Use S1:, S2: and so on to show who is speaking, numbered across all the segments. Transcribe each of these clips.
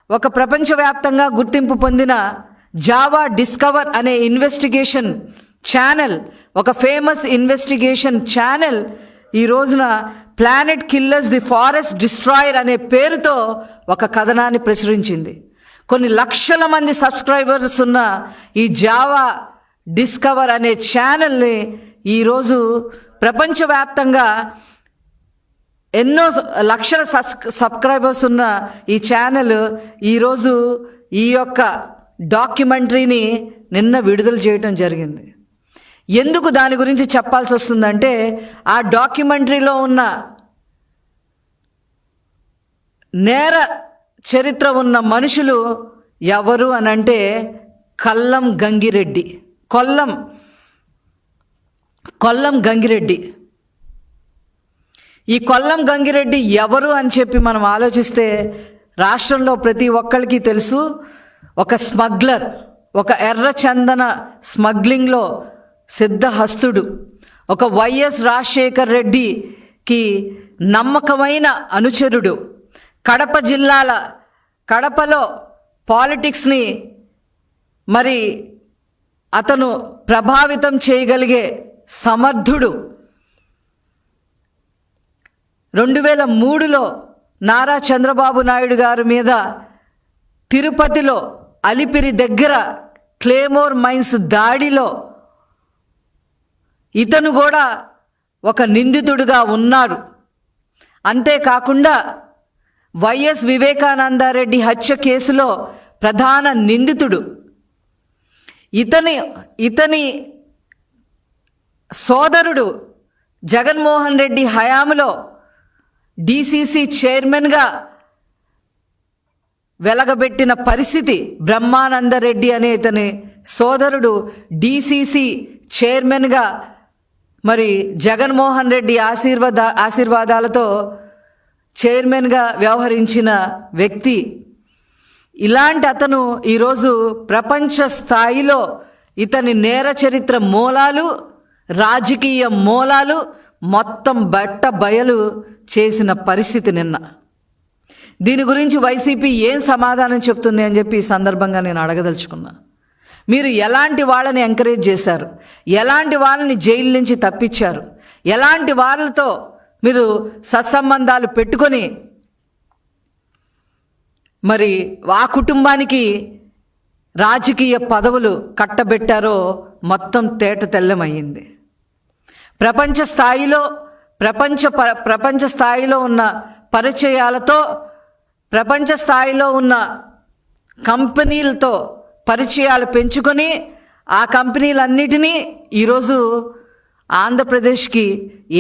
S1: ఒక ప్రపంచవ్యాప్తంగా గుర్తింపు పొందిన జావా డిస్కవర్ అనే ఇన్వెస్టిగేషన్ ఛానల్, ఒక ఫేమస్ ఇన్వెస్టిగేషన్ ఛానల్ ఈ రోజున planet killers the forest destroyer అనే పేరుతో ఒక కథనాన్ని ప్రచురించింది. కొన్ని లక్షల మంది సబ్స్క్రైబర్స్ ఉన్న ఈ జావా డిస్కవర్ అనే ఛానల్ని ఈరోజు ప్రపంచవ్యాప్తంగా ఎన్నో లక్షల సబ్స్క్రైబర్స్ ఉన్న ఈ ఛానల్ ఈరోజు ఈ యొక్క డాక్యుమెంటరీని నిన్న విడుదల చేయటం జరిగింది. ఎందుకు దాని గురించి చెప్పాల్సి వస్తుందంటే, ఆ డాక్యుమెంటరీలో ఉన్న నేర చరిత్ర ఉన్న మనుషులు ఎవరు అనంటే కొల్లం గంగిరెడ్డి. ఈ కొల్లం గంగిరెడ్డి ఎవరు అని చెప్పి మనం ఆలోచిస్తే రాష్ట్రంలో ప్రతి ఒక్కరికి తెలుసు. ఒక స్మగ్లర్, ఒక ఎర్రచందన స్మగ్లింగ్లో సిద్ధహస్తుడు, ఒక వైఎస్ రాజశేఖర్ రెడ్డికి నమ్మకమైన అనుచరుడు, కడపలో పాలిటిక్స్ని మరి అతను ప్రభావితం చేయగలిగే సమర్థుడు. 2003లో నారా చంద్రబాబు నాయుడు గారి మీద తిరుపతిలో అలిపిరి దగ్గర క్లేమోర్ మైన్స్ దాడిలో ఇతను కూడా ఒక నిందితుడిగా ఉన్నాడు. అంతేకాకుండా వైఎస్ వివేకానందరెడ్డి హత్య కేసులో ప్రధాన నిందితుడు. ఇతని సోదరుడు జగన్మోహన్ రెడ్డి హయాంలో డిసిసి చైర్మన్గా వెలగబెట్టిన పరిస్థితి. బ్రహ్మానందరెడ్డి అనే ఇతని సోదరుడు డిసిసి చైర్మన్గా మరి జగన్మోహన్ రెడ్డి ఆశీర్వాదాలతో చైర్మన్గా వ్యవహరించిన వ్యక్తి. ఇలాంటి అతను ఈరోజు ప్రపంచ స్థాయిలో ఇతని నేర చరిత్ర మూలాలు, రాజకీయ మూలాలు మొత్తం బయలు చేసిన పరిస్థితి నిన్న. దీని గురించి వైసీపీ ఏం సమాధానం చెప్తుంది అని చెప్పి ఈ సందర్భంగా నేను అడగదలుచుకున్నా. మీరు ఎలాంటి వాళ్ళని ఎంకరేజ్ చేశారు? ఎలాంటి వాళ్ళని జైలు నుంచి తప్పించారు? ఎలాంటి వాళ్ళతో మీరు సత్సంబంధాలు పెట్టుకొని మరి ఆ కుటుంబానికి రాజకీయ పదవులు కట్టబెట్టారో మొత్తం తేట తెల్లమయ్యింది. ప్రపంచ స్థాయిలో ఉన్న పరిచయాలతో, ప్రపంచ స్థాయిలో ఉన్న కంపెనీలతో పరిచయాలు పెంచుకొని ఆ కంపెనీలన్నిటినీ ఈరోజు ఆంధ్రప్రదేశ్కి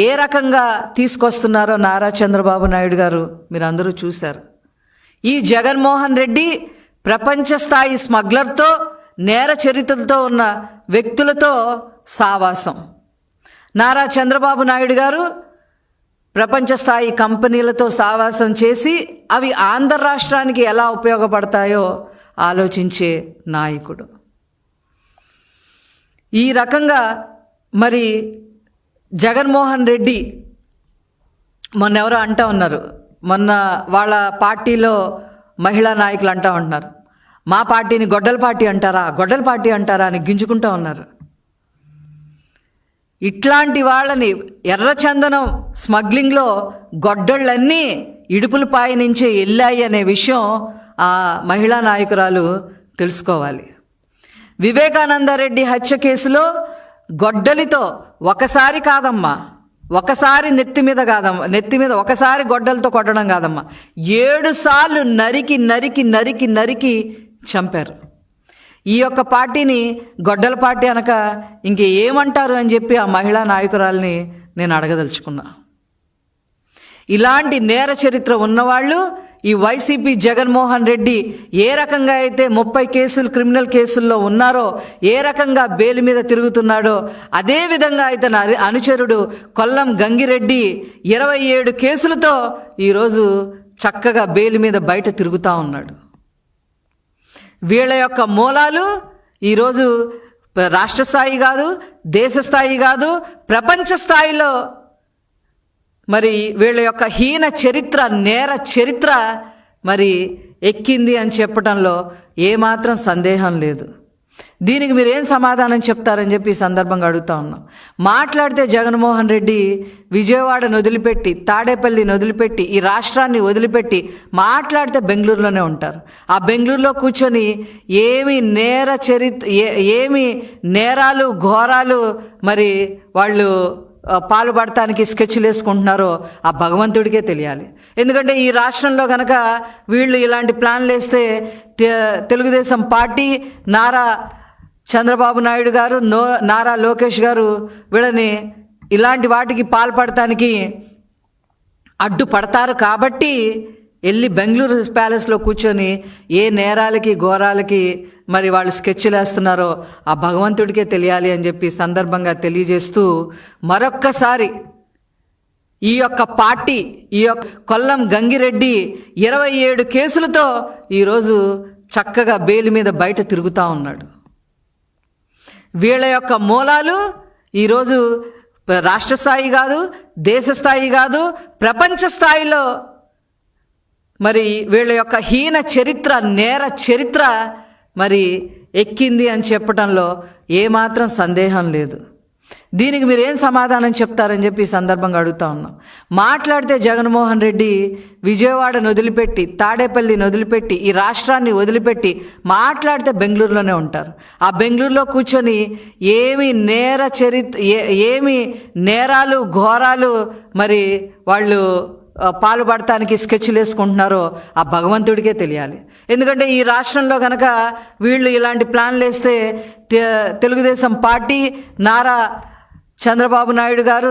S1: ఏ రకంగా తీసుకొస్తున్నారో నారా చంద్రబాబు నాయుడు గారు మీరు అందరూ చూశారు. ఈ జగన్మోహన్ రెడ్డి ప్రపంచ స్థాయి స్మగ్లర్తో, నేర చరిత్రలతో ఉన్న వ్యక్తులతో సావాసం. నారా చంద్రబాబు నాయుడు గారు ప్రపంచ స్థాయి కంపెనీలతో సావాసం చేసి అవి ఆంధ్ర రాష్ట్రానికి ఎలా ఉపయోగపడతాయో ఆలోచించే నాయకుడు. ఈ రకంగా మరి జగన్మోహన్ రెడ్డి మొన్న అంటూ ఉన్నారు, మొన్న వాళ్ళ పార్టీలో మహిళా నాయకులు అంటూ ఉంటున్నారు, మా పార్టీని గొడ్డల పార్టీ అంటారా అని గింజుకుంటూ ఉన్నారు. ఇట్లాంటి వాళ్ళని ఎర్రచందనం స్మగ్లింగ్లో గొడ్డళ్ళన్నీ ఇడుపులపాయ నుంచే వెళ్ళాయి అనే విషయం ఆ మహిళా నాయకురాలు తెలుసుకోవాలి. వివేకానందరెడ్డి హత్య కేసులో గొడ్డలితో ఒకసారి కాదమ్మా, ఒకసారి నెత్తి మీద ఒకసారి గొడ్డలతో కొట్టడం కాదమ్మా, 7 సార్లు నరికి చంపారు. ఈ యొక్క పార్టీని గొడ్డల పార్టీ అనక ఇంకేమంటారు అని చెప్పి ఆ మహిళా నాయకురాల్ని నేను అడగదలుచుకున్నా. ఇలాంటి నేర చరిత్ర ఉన్నవాళ్ళు ఈ వైసీపీ జగన్మోహన్ రెడ్డి ఏ రకంగా అయితే 30 కేసులు క్రిమినల్ కేసుల్లో ఉన్నారో, ఏ రకంగా బెయిల్ మీద తిరుగుతున్నాడో, అదేవిధంగా ఇతని అనుచరుడు కొల్లం గంగిరెడ్డి 27 కేసులతో ఈరోజు చక్కగా బెయిల్ మీద బయట తిరుగుతూ ఉన్నాడు. వీళ్ళ యొక్క మూలాలు ఈరోజు రాష్ట్ర స్థాయి కాదు, దేశ స్థాయి కాదు, ప్రపంచ స్థాయిలో మరి వీళ్ళ యొక్క హీన చరిత్ర, నేర చరిత్ర మరి ఎక్కింది అని చెప్పడంలో ఏమాత్రం సందేహం లేదు. దీనికి మీరు ఏం సమాధానం చెప్తారని చెప్పి ఈ సందర్భంగా అడుగుతా ఉన్నాం. మాట్లాడితే జగన్మోహన్ రెడ్డి విజయవాడను వదిలిపెట్టి, తాడేపల్లిని వదిలిపెట్టి, ఈ రాష్ట్రాన్ని వదిలిపెట్టి మాట్లాడితే బెంగళూరులోనే ఉంటారు. ఆ బెంగళూరులో కూర్చొని ఏమి నేరాలు ఘోరాలు మరి వాళ్ళు పాల్పడటానికి స్కెచ్లు వేసుకుంటున్నారో ఆ భగవంతుడికే తెలియాలి. ఎందుకంటే ఈ రాష్ట్రంలో కనుక వీళ్ళు ఇలాంటి ప్లాన్లు వేస్తే తెలుగుదేశం పార్టీ, నారా చంద్రబాబు నాయుడు గారు, నారా లోకేష్ గారు వీళ్ళని ఇలాంటి వాటికి పాల్పడటానికి అడ్డుపడతారు. కాబట్టి వెళ్ళి బెంగళూరు ప్యాలెస్లో కూర్చొని ఏ నేరాలకి ఘోరాలకి మరి వాళ్ళు స్కెచ్లు వేస్తున్నారో ఆ భగవంతుడికే తెలియాలి అని చెప్పి సందర్భంగా తెలియజేస్తూ, మరొక్కసారి ఈ యొక్క పార్టీ, ఈ యొక్క కొల్లం గంగిరెడ్డి 27 కేసులతో ఈరోజు చక్కగా బెయిల్ మీద బయట తిరుగుతూ ఉన్నాడు. వీళ్ళ యొక్క మూలాలు ఈరోజు రాష్ట్ర స్థాయి కాదు, దేశ స్థాయి కాదు, ప్రపంచ స్థాయిలో మరి వీళ్ళ యొక్క హీన చరిత్ర, నేర చరిత్ర మరి ఎక్కింది అని చెప్పడంలో ఏమాత్రం సందేహం లేదు. దీనికి మీరు ఏం సమాధానం చెప్తారని చెప్పి ఈ సందర్భంగా అడుగుతా ఉన్నాం. మాట్లాడితే జగన్మోహన్ రెడ్డి విజయవాడను వదిలిపెట్టి, తాడేపల్లిని వదిలిపెట్టి, ఈ రాష్ట్రాన్ని వదిలిపెట్టి మాట్లాడితే బెంగళూరులోనే ఉంటారు. ఆ బెంగళూరులో కూర్చొని ఏమి నేరాలు ఘోరాలు మరి వాళ్ళు పాల్పడటానికి స్కెచ్లు వేసుకుంటున్నారో ఆ భగవంతుడికే తెలియాలి. ఎందుకంటే ఈ రాష్ట్రంలో కనుక వీళ్ళు ఇలాంటి ప్లాన్లు వేస్తే తెలుగుదేశం పార్టీ, నారా చంద్రబాబు నాయుడు గారు,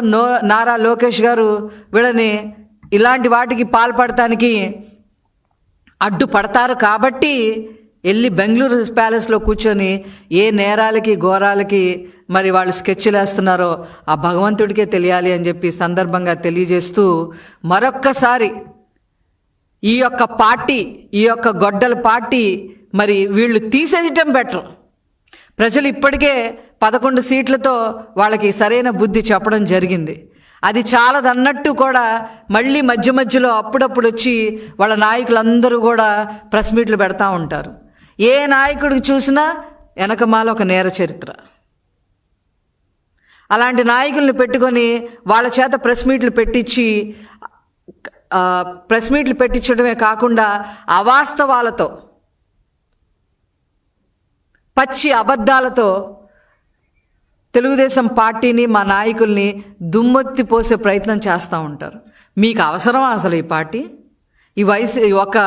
S1: నారా లోకేష్ గారు వీళ్ళని ఇలాంటి వాటికి పాల్పడటానికి అడ్డుపడతారు. కాబట్టి వెళ్ళి బెంగళూరు ప్యాలెస్లో కూర్చొని ఏ నేరాలకి ఘోరాలకి మరి వాళ్ళు స్కెచ్లు వేస్తున్నారో ఆ భగవంతుడికే తెలియాలి అని చెప్పి సందర్భంగా తెలియజేస్తూ, మరొక్కసారి ఈ యొక్క పార్టీ, ఈ యొక్క గొడ్డల పార్టీ మరి వీళ్ళు తీసేయటం బెటర్. ప్రజలు ఇప్పటికే 11 సీట్లతో వాళ్ళకి సరైన బుద్ధి చెప్పడం జరిగింది. అది చాలదన్నట్టు కూడా మళ్ళీ మధ్య మధ్యలో అప్పుడప్పుడు వచ్చి వాళ్ళ నాయకులందరూ కూడా ప్రెస్ మీట్లు పెడతా ఉంటారు. ఏ నాయకుడికి చూసినా వెనకమాల ఒక నేర చరిత్ర. అలాంటి నాయకుల్ని పెట్టుకొని వాళ్ళ చేత ప్రెస్ మీట్లు పెట్టించడమే కాకుండా అవాస్తవాలతో, పచ్చి అబద్ధాలతో తెలుగుదేశం పార్టీని, మా నాయకుల్ని దుమ్మెత్తి పోసే ప్రయత్నం చేస్తూ ఉంటారు. మీకు అవసరమా అసలు ఈ పార్టీ? ఒక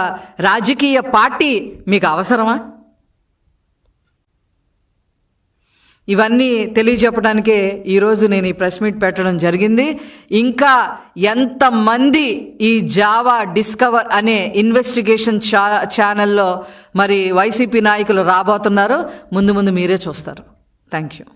S1: రాజకీయ పార్టీ మీకు అవసరమా? ఇవన్నీ తెలియజెప్పడానికే ఈరోజు నేను ఈ ప్రెస్ మీట్ పెట్టడం జరిగింది. ఇంకా ఎంతమంది ఈ జావా డిస్కవర్ అనే ఇన్వెస్టిగేషన్ ఛానల్లో మరి వైసీపీ నాయకులు రాబోతున్నారో ముందు మీరే చూస్తారు. Thank you.